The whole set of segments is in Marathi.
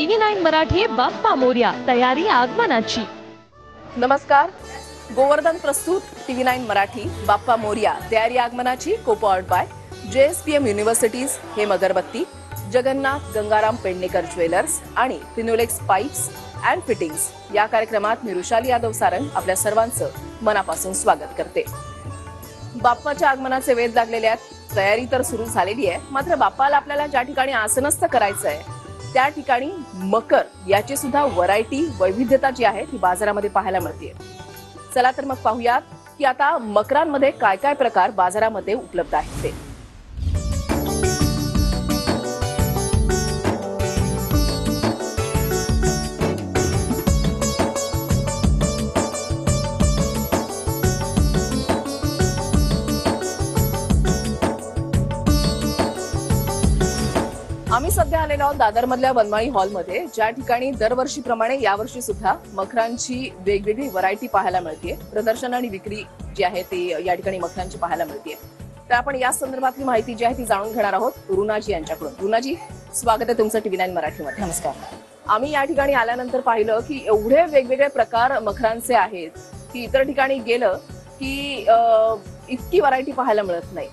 TV9 मराठी बाप्पा मोर्या, तयारी आगमनाची। नमस्कार, गोवर्धन प्रस्तुत TV9 मराठी बाप्पा मोर्या, तयारी आगमनाची, को-पॉवर्ड बाय JSPM युनिव्हर्सिटीज, हेम अगरबत्ती, जगन्नाथ गंगाराम पेडणेकर ज्वेलर्स आणि फिनोलेक्स पाइप्स अँड फिटिंग्स या कार्यक्रमात मी रुशाली यादव सारंग आपल्या सर्वांचं मनापासून स्वागत करते। बाप्पाच्या आगमनाचे वेध लागलेले आहेत, तयारी तर सुरू झालेली आहे, मात्र बाप्पाला आपल्याला ज्या ठिकाणी आसनस्थ करायचं आहे त्या ठिकाणी मकर याची सुद्धा व्हरायटी, वैविध्यता जी आहे ती बाजारामध्ये पाहायला मिळते। चला तर मग पाहूयात की आता मकरांमध्ये काय काय प्रकार बाजारामध्ये उपलब्ध आहेत ते। आम्ही सध्या आलेलो आहोत दादरमधल्या वनमाळी हॉलमध्ये, ज्या ठिकाणी दरवर्षीप्रमाणे यावर्षी सुद्धा मकरांची वेगवेगळी व्हरायटी पाहायला मिळते। प्रदर्शन आणि विक्री जी आहे ती या ठिकाणी मकरांची पाहायला मिळते। तर आपण या संदर्भातली माहिती जी आहे ती जाणून घेणार आहोत रुनाजी यांच्याकडून। रुनाजी, स्वागत आहे तुमचं TV9 मराठीमध्ये। नमस्कार। आम्ही या ठिकाणी आल्यानंतर पाहिलं की एवढे वेगवेगळे प्रकार मकरांचे आहेत की इतर ठिकाणी गेलं की इतकी व्हरायटी पाहायला मिळत नाही।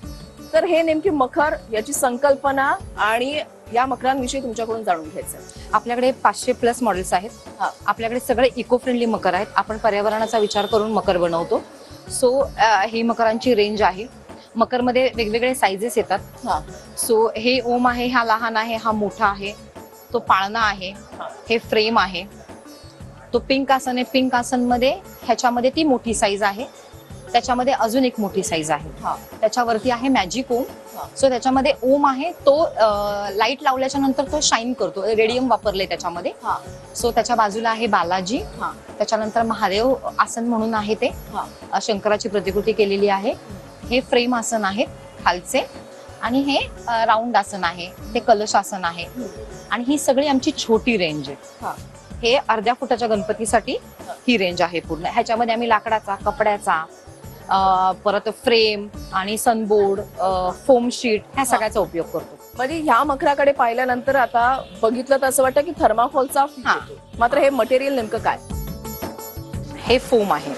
तर हे नेमकी मखर याची संकल्पना आणि या मकरांविषयी तुमच्याकडून जाणून घ्यायचं आहे। आपल्याकडे 500+ मॉडेल्स आहेत। आपल्याकडे सगळे इको फ्रेंडली मकर आहेत। आपण पर्यावरणाचा विचार करून मकर बनवतो। सो ही मकरांची रेंज आहे। मकरमध्ये वेगवेगळे साइजेस येतात। सो हे ओम आहे, हा लहान आहे, हा मोठा आहे, तो पाळणा आहे, हे फ्रेम आहे, तो पिंक आसन आहे। पिंक आसन मध्ये ह्याच्यामध्ये ती मोठी साईज आहे, त्याच्यामध्ये अजून एक मोठी साईज आहे, त्याच्यावरती आहे मॅजिक ओम। सो त्याच्यामध्ये ओम आहे, तो लाईट लावल्याच्या नंतर तो शाईन करतो, रेडियम वापरले त्याच्यामध्ये। सो त्याच्या बाजूला आहे बालाजी, त्याच्यानंतर महादेव आसन म्हणून आहे, ते शंकराची प्रतिकृती केलेली आहे। हे फ्रेम आसन आहे खालचे, आणि हे राऊंड आसन आहे, ते कलश आसन आहे। आणि ही सगळी आमची छोटी रेंज आहे। हे अर्ध्या फुटाच्या गणपतीसाठी ही रेंज आहे पूर्ण। ह्याच्यामध्ये आम्ही लाकडाचा, कपड्याचा, परत फ्रेम आणि सनबोर्ड, फोम शीट ह्या सगळ्याचा उपयोग करतो। म्हणजे ह्या मकराकडे पाहिल्यानंतर आता बघितलं तर असं वाटतं की थर्माकोलचा, मात्र हे मटेरियल नेमकं काय? हे फोम आहे।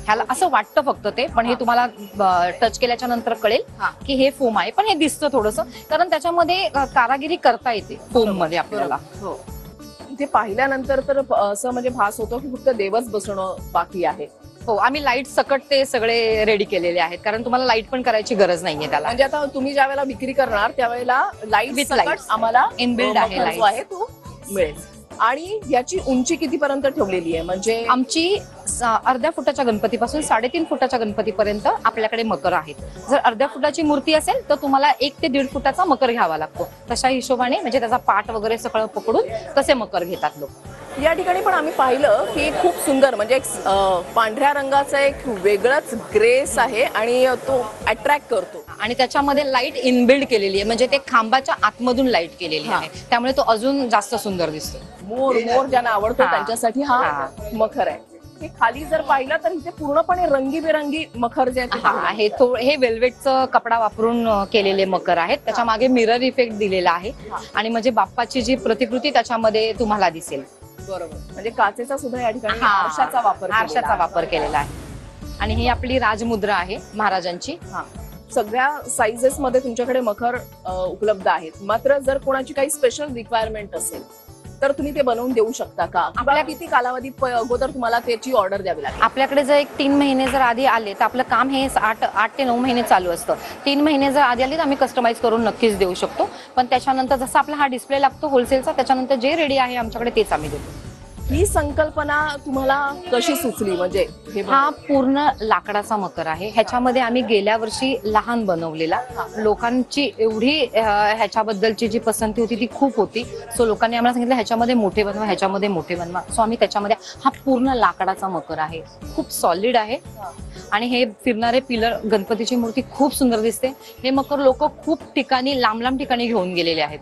ह्याला असं वाटतं फक्त ते, पण हे तुम्हाला टच केल्याच्या नंतर कळेल की हे फोम आहे, पण हे दिसतं थोडंसं, कारण त्याच्यामध्ये कारागिरी करता येते फोम मध्ये आपल्याला। इथे पाहिल्यानंतर तर असं म्हणजे भास होतो की फक्त देवच बसणं बाकी आहे। हो, आम्ही लाईट सकट ते सगळे रेडी केलेले आहेत, कारण तुम्हाला लाईट पण करायची गरज नाहीये त्याला। म्हणजे आता तुम्ही ज्या वेळेला विक्री करणार त्यावेळेला लाईट आम्हाला इनबिल्ड आहे, तो मिळेल। आणि याची उंची कितीपर्यंत ठेवलेली आहे? म्हणजे आमची अर्ध्या फुटाच्या गणपतीपासून 3.5 फुटाच्या गणपतीपर्यंत आपल्याकडे मकर आहेत। जर अर्ध्या फुटाची मूर्ती असेल तर तुम्हाला 1 ते 1.5 फुटाचा मकर घ्यावा लागतो। तशा हिशोबाने म्हणजे त्याचा पाट वगैरे सगळं पकडून तसे मकर घेतात लोक। या ठिकाणी पण आम्ही पाहिलं की खूप सुंदर, म्हणजे एक पांढऱ्या रंगाचा एक वेगळाच ग्रेस आहे आणि तो अट्रॅक्ट करतो। आणि त्याच्यामध्ये लाईट इनबिल्ड केलेली आहे, म्हणजे ते खांबाच्या आतमधून लाईट केलेली आहे, त्यामुळे तो अजून जास्त सुंदर दिसतो। मोर ज्यांना आवडतो त्यांच्यासाठी हा मखर आहे। हे खाली जर पाहिलं तर इथे पूर्णपणे रंगीबेरंगी मखर जे आहे, हे वेल्वेटचं कपडा वापरून केलेले मकर आहेत। त्याच्या मागे मिरर इफेक्ट दिलेला आहे, आणि म्हणजे बाप्पाची जी प्रतिकृती त्याच्यामध्ये तुम्हाला दिसेल। बरोबर, म्हणजे काचेचा सुद्धा या ठिकाणी आरशाचा वापर केलेला आहे। आणि ही आपली राजमुद्रा आहे महाराजांची। सगळ्या साइजेस मध्ये तुमच्याकडे मखर उपलब्ध आहेत, मात्र जर कोणाची काही स्पेशल रिक्वायरमेंट असेल तर तुम्ही ते बनवून देऊ शकता का? आपल्या किती कालावधी अगोदर तुम्हाला त्याची ऑर्डर द्यावी लागेल? आपल्याकडे जर 3 महिने जर आधी आले तर आपलं काम हे 8 ते 9 महिने चालू असतं। 3 महिने जर आधी आले तर आम्ही कस्टमाइज करून नक्कीच देऊ शकतो, पण त्याच्यानंतर जसं आपला हा डिस्प्ले लागतो होलसेलचा, त्याच्यानंतर जे रेडी आहे आमच्याकडे तेच आम्ही देतो। ही संकल्पना तुम्हाला कशी सुचली? म्हणजे हा पूर्ण लाकडाचा मकर आहे। ह्याच्यामध्ये आम्ही गेल्या वर्षी लहान बनवलेला, लोकांची एवढी ह्याच्याबद्दलची जी पसंती होती ती खूप होती। सो लोकांनी आम्हाला सांगितलं ह्याच्यामध्ये मोठे बनवा, ह्याच्यामध्ये मोठे बनवा। सो आम्ही त्याच्यामध्ये हा पूर्ण लाकडाचा मकर आहे, खूप सॉलिड आहे। आणि हे फिरणारे पिलर, गणपतीची मूर्ती खूप सुंदर दिसते। हे मकर लोक खूप ठिकाणी, लांब लांब ठिकाणी घेऊन गेलेले आहेत।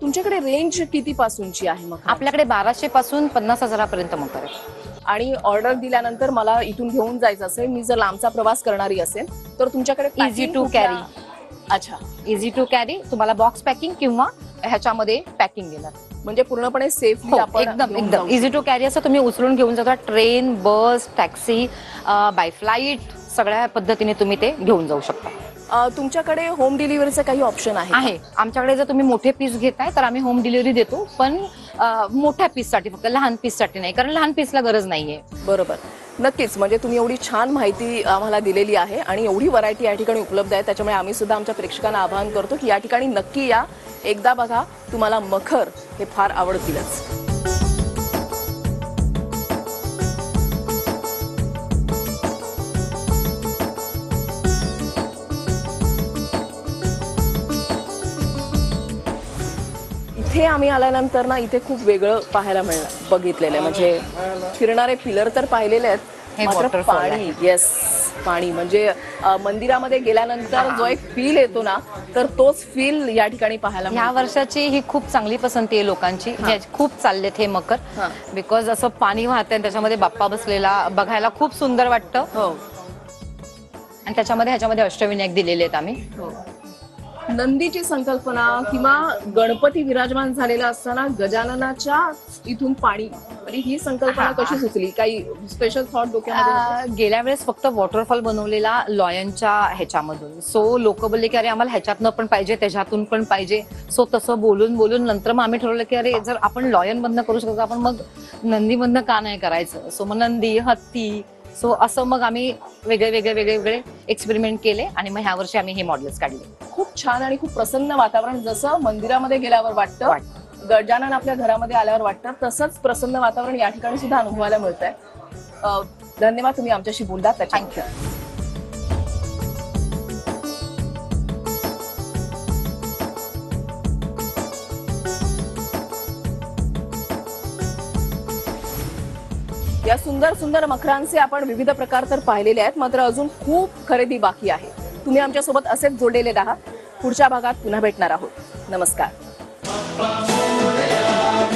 तुमच्याकडे रेंज किती पासूनची आहे? मग आपल्याकडे 1200 पासून 50,000 पर्यंत मकर आहे। आणि ऑर्डर दिल्यानंतर मला इथून घेऊन जायचं असेल, मी जर लांबचा प्रवास करणारी असेल तर तुमच्याकडे इझी टू कॅरी, अच्छा, इझी टू कॅरी, तुम्हाला बॉक्स पॅकिंग किंवा ह्याच्यामध्ये पॅकिंग येणार। म्हणजे पूर्णपणे सेफली हो, आपण एकदम घेऊन एकदम जाऊ इझी टू कॅरी असं तुम्ही उचलून घेऊन जाता. ट्रेन, बस, टॅक्सी, बाय फ्लाईट सगळ्या पद्धतीने तुम्ही ते घेऊन जाऊ शकता. तुमच्याकडे होम डिलिव्हरीचं काही ऑप्शन आहे का? आहे आमच्याकडे. जर तुम्ही मोठे पीस घेताय तर आम्ही होम डिलिव्हरी देतो, पण मोठ्या पीससाठी, फक्त लहान पीससाठी नाही, कारण लहान पीसला गरज नाहीये. बरोबर, नक्कीच. म्हणजे तुम्ही एवढी छान माहिती आम्हाला दिलेली आहे आणि एवढी व्हरायटी या ठिकाणी उपलब्ध आहे, त्याच्यामुळे आम्ही सुद्धा आमच्या प्रेक्षकांना आवाहन करतो की या ठिकाणी नक्की या, एकदा बघा, तुम्हाला मखर हे फार आवडतीलच. इथे आम्ही आल्यानंतर ना इथे खूप वेगळं पाहायला बघितलेलं आहे. म्हणजे फिरणारे पिलर तर पाहिलेले आहेत, हे मात्र waterfall पाणी, येस, पाणी म्हणजे मंदिरामध्ये गेल्यानंतर जो एक फील येतो ना, तर तोच फील या ठिकाणी पाहायला ह्या वर्षाची ही खूप चांगली पसंती आहे लोकांची. खूप चाललेत हे मकर, बिकॉज असं पाणी वाहतंय, त्याच्यामध्ये बाप्पा बसलेला बघायला खूप सुंदर वाटतं. हो. आणि ह्याच्यामध्ये अष्टविनायक दिलेले आहेत आम्ही. नंदीची संकल्पना किंवा गणपती विराजमान झालेला असताना गजाननाच्या इथून पाणी, म्हणजे ही संकल्पना कशी सुचली? काही स्पेशल थॉट डोक्यामध्ये? गेल्या वेळेस फक्त वॉटरफॉल बनवलेला लॉयनच्या ह्याच्यामधून. सो लोक बोलले की अरे आम्हाला ह्याच्यातनं पण पाहिजे, त्याच्यातून पण पाहिजे. सो तसं बोलून नंतर मग आम्ही ठरवलं की अरे जर आपण लॉयन बंद करू शकतो, आपण मग नंदी बंद का नाही करायचं. सो मग नंदी, हत्ती, सो असं मग आम्ही वेगळे एक्सपेरिमेंट केले आणि मग ह्या वर्षी आम्ही हे मॉडेल्स काढले. खूप छान आणि खूप प्रसन्न वातावरण, जसं मंदिरामध्ये गेल्यावर वाटतं, गजानन आपल्या घरामध्ये आल्यावर वाटतं, तसंच प्रसन्न वातावरण या ठिकाणी सुद्धा अनुभवायला मिळत आहे. धन्यवाद, तुम्ही आमच्याशी बोललात. थँक्यू. या सुंदर सुंदर मखरांचे आपण विविध प्रकार तर पाहिलेले आहेत, मात्र अजून खूप खरेदी बाकी आहे. तुम्ही आमच्यासोबत असेच जोडलेले राहा. पुढच्या भागात पुन्हा भेटणार आहोत. नमस्कार.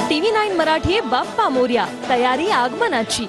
TV9 मराठी बाप्पा मोरया, तयारी आगमनाची.